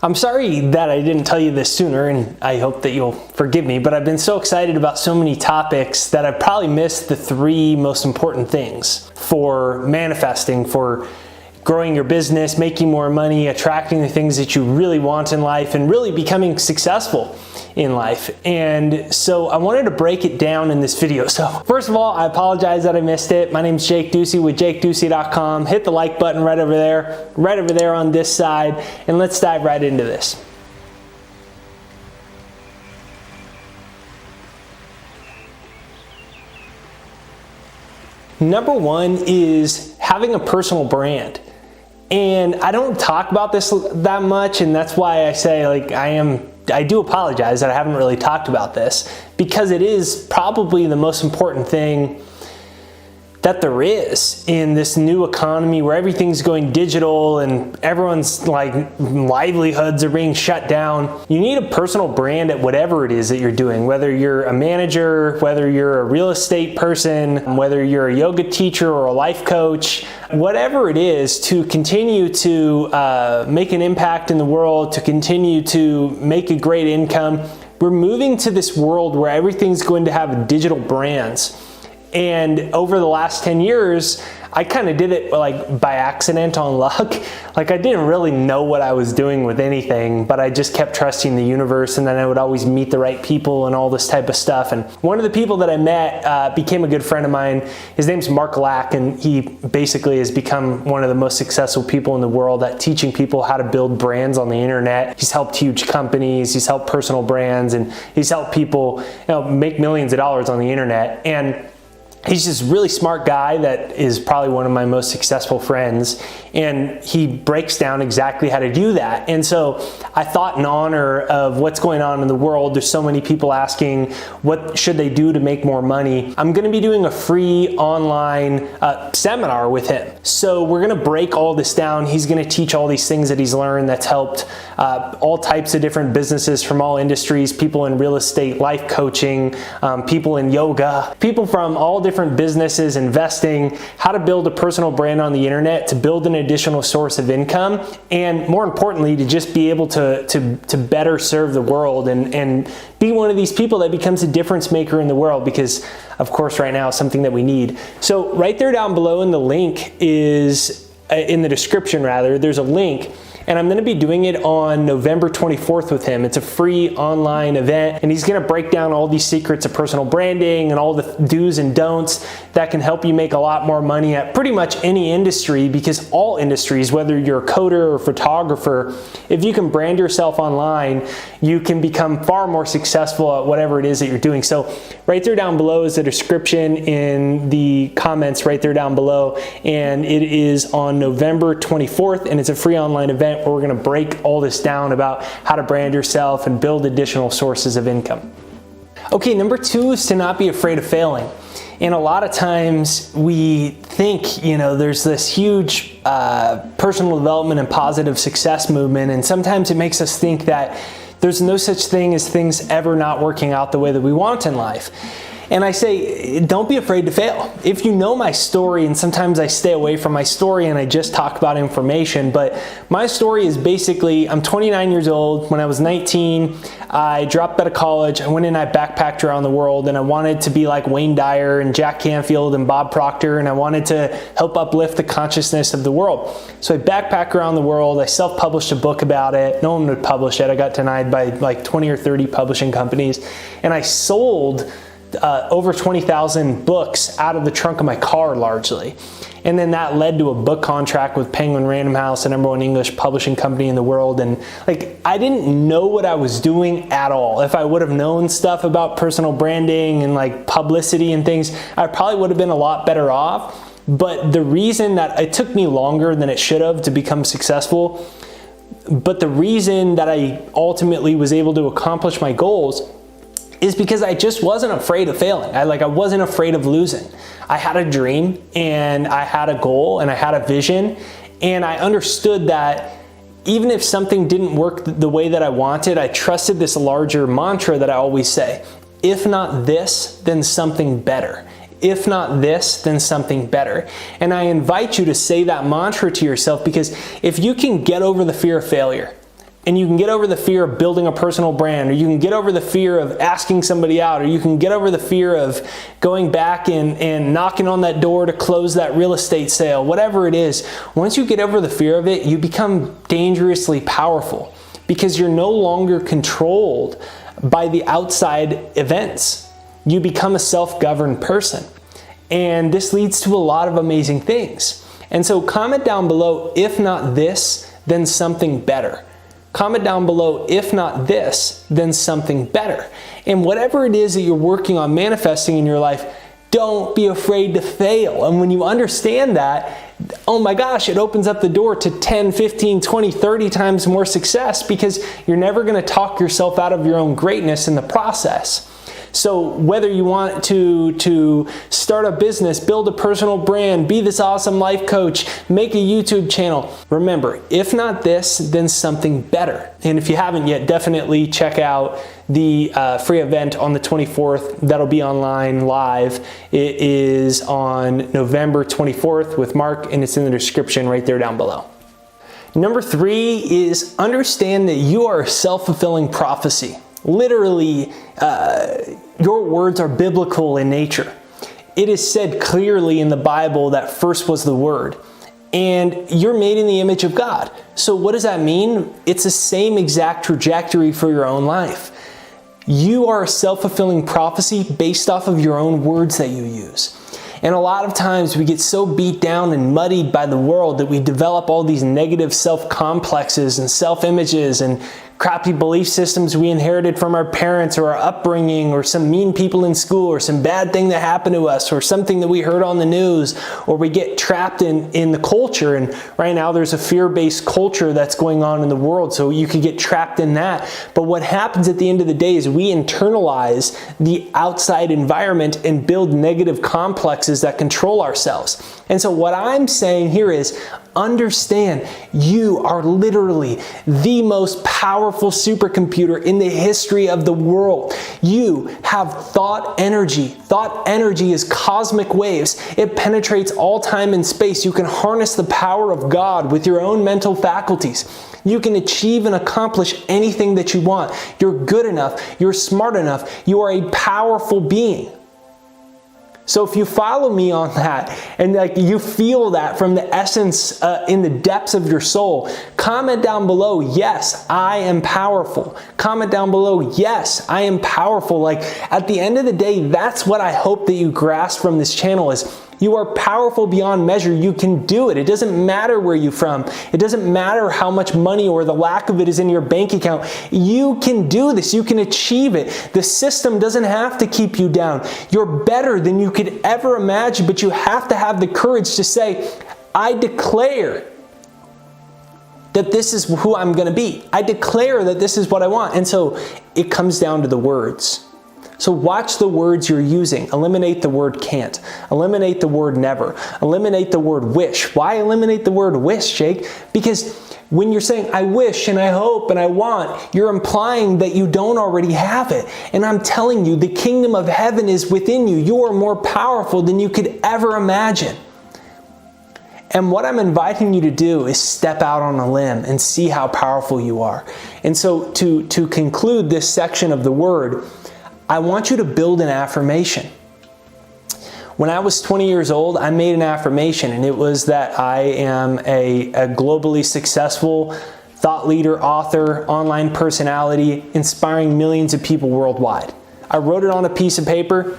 I'm sorry that I didn't tell you this sooner, and I hope that you'll forgive me, but I've been so excited about so many topics that I've probably missed the 3 most important things for manifesting, for growing your business, making more money, attracting the things that you really want in life, and really becoming successful in life. And so I wanted to break it down in this video. So first of all, I apologize that I missed it. My name is Jake Ducey with JakeDucey.com. Hit the like button right over there on this side, and let's dive right into this. Number 1 is having a personal brand. And I don't talk about this that much, and that's why I say I do apologize that I haven't really talked about this, because it is probably the most important thing that there is in this new economy where everything's going digital and everyone's livelihoods are being shut down. You need a personal brand at whatever it is that you're doing, whether you're a manager, whether you're a real estate person, whether you're a yoga teacher or a life coach, whatever it is, to continue to make an impact in the world, to continue to make a great income. We're moving to this world where everything's going to have digital brands. And over the last 10 years, I kind of did it by accident, on luck. I didn't really know what I was doing with anything, but I just kept trusting the universe, and then I would always meet the right people and all this type of stuff. And one of the people that I met became a good friend of mine. His name's Mark Lack, and he basically has become one of the most successful people in the world at teaching people how to build brands on the internet. He's helped huge companies, he's helped personal brands, and he's helped people make millions of dollars on the internet. And he's just a really smart guy that is probably one of my most successful friends, and he breaks down exactly how to do that. And so I thought, in honor of what's going on in the world, there's so many people asking what should they do to make more money. I'm going to be doing a free online seminar with him. So we're going to break all this down. He's going to teach all these things that he's learned that's helped all types of different businesses from all industries, people in real estate, life coaching, people in yoga, people from all different businesses, investing, how to build a personal brand on the internet, to build an additional source of income, and more importantly, to just be able to better serve the world and be one of these people that becomes a difference maker in the world, because of course right now it's something that we need. So right there down below in the link is, in the description rather, there's a link. And I'm going to be doing it on November 24th with him. It's a free online event, and he's going to break down all these secrets of personal branding and all the do's and don'ts that can help you make a lot more money at pretty much any industry, because all industries, whether you're a coder or photographer, if you can brand yourself online, you can become far more successful at whatever it is that you're doing. So right there down below is the description in the comments right there down below, and it is on November 24th, and it's a free online event where we're going to break all this down about how to brand yourself and build additional sources of income. Okay, number 2 is to not be afraid of failing. And a lot of times we think, there's this huge personal development and positive success movement, and sometimes it makes us think that there's no such thing as things ever not working out the way that we want in life. And I say, don't be afraid to fail. If you know my story, and sometimes I stay away from my story and I just talk about information, but my story is basically, I'm 29 years old. When I was 19, I dropped out of college. I went and I backpacked around the world, and I wanted to be like Wayne Dyer and Jack Canfield and Bob Proctor, and I wanted to help uplift the consciousness of the world. So I backpacked around the world. I self-published a book about it. No one would publish it. I got denied by like 20 or 30 publishing companies, and I sold over 20,000 books out of the trunk of my car largely. And then that led to a book contract with Penguin Random House, the #1 English publishing company in the world. And I didn't know what I was doing at all. If I would have known stuff about personal branding and publicity and things, I probably would have been a lot better off. But the reason that it took me longer than it should have to become successful, but the reason that I ultimately was able to accomplish my goals is because I just wasn't afraid of failing. I wasn't afraid of losing. I had a dream, and I had a goal, and I had a vision, and I understood that even if something didn't work the way that I wanted, I trusted this larger mantra that I always say: if not this, then something better. If not this, then something better. And I invite you to say that mantra to yourself, because if you can get over the fear of failure, and you can get over the fear of building a personal brand, or you can get over the fear of asking somebody out, or you can get over the fear of going back and knocking on that door to close that real estate sale, whatever it is, once you get over the fear of it, you become dangerously powerful because you're no longer controlled by the outside events. You become a self-governed person. And this leads to a lot of amazing things. And so comment down below, if not this, then something better. Comment down below, if not this, then something better. And whatever it is that you're working on manifesting in your life, don't be afraid to fail. And when you understand that, oh my gosh, it opens up the door to 10, 15, 20, 30 times more success because you're never going to talk yourself out of your own greatness in the process. So whether you want to start a business, build a personal brand, be this awesome life coach, make a YouTube channel, remember, if not this, then something better. And if you haven't yet, definitely check out the free event on the 24th. That'll be online live. It is on November 24th with Mark, and it's in the description right there down below. Number 3 is understand that you are a self-fulfilling prophecy. Literally, your words are biblical in nature. It is said clearly in the Bible that first was the Word, and you're made in the image of God. So what does that mean? It's the same exact trajectory for your own life. You are a self-fulfilling prophecy based off of your own words that you use. And a lot of times we get so beat down and muddied by the world that we develop all these negative self-complexes and self-images and crappy belief systems we inherited from our parents or our upbringing, or some mean people in school, or some bad thing that happened to us, or something that we heard on the news, or we get trapped in the culture. And right now there's a fear-based culture that's going on in the world, so you could get trapped in that. But what happens at the end of the day is we internalize the outside environment and build negative complexes that control ourselves. And so what I'm saying here is understand you are literally the most powerful supercomputer in the history of the world. You have thought energy. Thought energy is cosmic waves. It penetrates all time and space. You can harness the power of God with your own mental faculties. You can achieve and accomplish anything that you want. You're good enough. You're smart enough. You are a powerful being. So if you follow me on that and you feel that from the essence in the depths of your soul, comment down below, yes, I am powerful. Comment down below, yes, I am powerful. At the end of the day, that's what I hope that you grasp from this channel is you are powerful beyond measure. You can do it. It doesn't matter where you're from. It doesn't matter how much money or the lack of it is in your bank account. You can do this. You can achieve it. The system doesn't have to keep you down. You're better than you could ever imagine, but you have to have the courage to say, I declare that this is who I'm going to be. I declare that this is what I want. And so it comes down to the words. So watch the words you're using. Eliminate the word can't. Eliminate the word never. Eliminate the word wish. Why eliminate the word wish, Jake? Because when you're saying, I wish and I hope and I want, you're implying that you don't already have it. And I'm telling you, the kingdom of heaven is within you. You are more powerful than you could ever imagine. And what I'm inviting you to do is step out on a limb and see how powerful you are. And so to conclude this section of the word, I want you to build an affirmation. When I was 20 years old, I made an affirmation, and it was that I am a globally successful thought leader, author, online personality, inspiring millions of people worldwide. I wrote it on a piece of paper.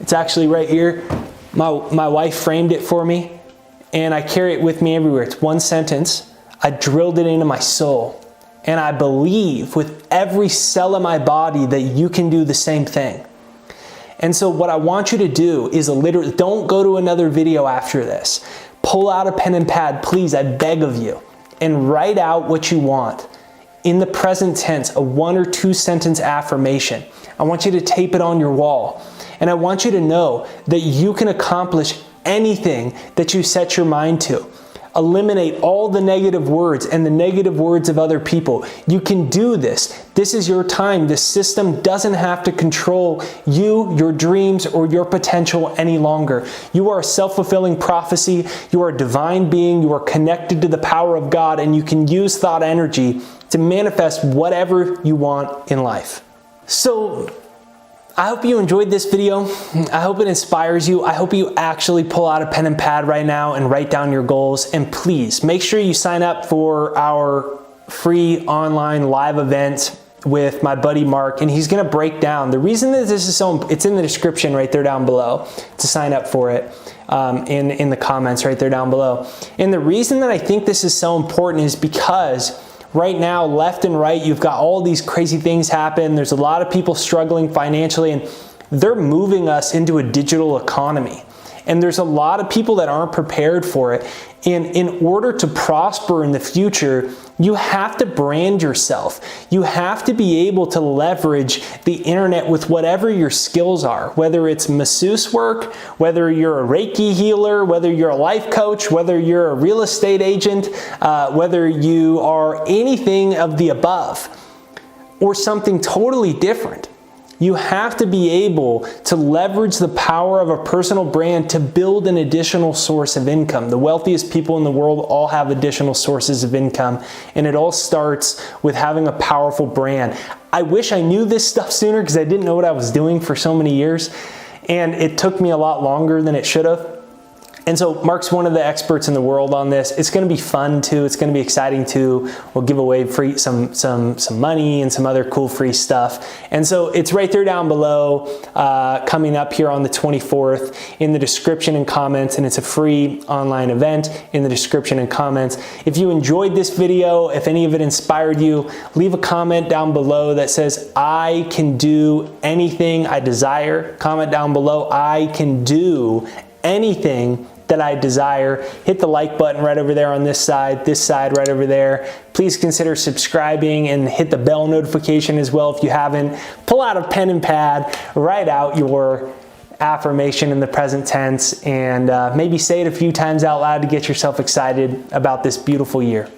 It's actually right here. My wife framed it for me, and I carry it with me everywhere. It's one sentence. I drilled it into my soul. And I believe with every cell in my body that you can do the same thing. And so what I want you to do is literally, don't go to another video after this. Pull out a pen and pad, please, I beg of you, and write out what you want. In the present tense, a 1 or 2 sentence affirmation. I want you to tape it on your wall. And I want you to know that you can accomplish anything that you set your mind to. Eliminate all the negative words and the negative words of other people. You can do this. This is your time. This system doesn't have to control you, your dreams, or your potential any longer. You are a self-fulfilling prophecy. You are a divine being. You are connected to the power of God, and you can use thought energy to manifest whatever you want in life. So, I hope you enjoyed this video. I hope it inspires you. I hope you actually pull out a pen and pad right now and write down your goals. And please make sure you sign up for our free online live event with my buddy Mark, and he's gonna break down the reason that this is so, it's in the description right there down below to sign up for it, in the comments right there down below. And the reason that I think this is so important is because right now, left and right, you've got all these crazy things happen. There's a lot of people struggling financially, and they're moving us into a digital economy. And there's a lot of people that aren't prepared for it. And in order to prosper in the future, you have to brand yourself. You have to be able to leverage the internet with whatever your skills are, whether it's masseuse work, whether you're a Reiki healer, whether you're a life coach, whether you're a real estate agent, whether you are anything of the above or something totally different. You have to be able to leverage the power of a personal brand to build an additional source of income. The wealthiest people in the world all have additional sources of income, and it all starts with having a powerful brand. I wish I knew this stuff sooner because I didn't know what I was doing for so many years, and it took me a lot longer than it should have. And so Mark's one of the experts in the world on this. It's going to be fun too. It's going to be exciting too. We'll give away free some money and some other cool free stuff. And so it's right there down below, coming up here on the 24th in the description and comments. And it's a free online event in the description and comments. If you enjoyed this video, if any of it inspired you, leave a comment down below that says, I can do anything I desire. Comment down below, I can do anything that I desire. Hit the like button right over there on this side right over there. Please consider subscribing and hit the bell notification as well if you haven't. Pull out a pen and pad, write out your affirmation in the present tense, and maybe say it a few times out loud to get yourself excited about this beautiful year.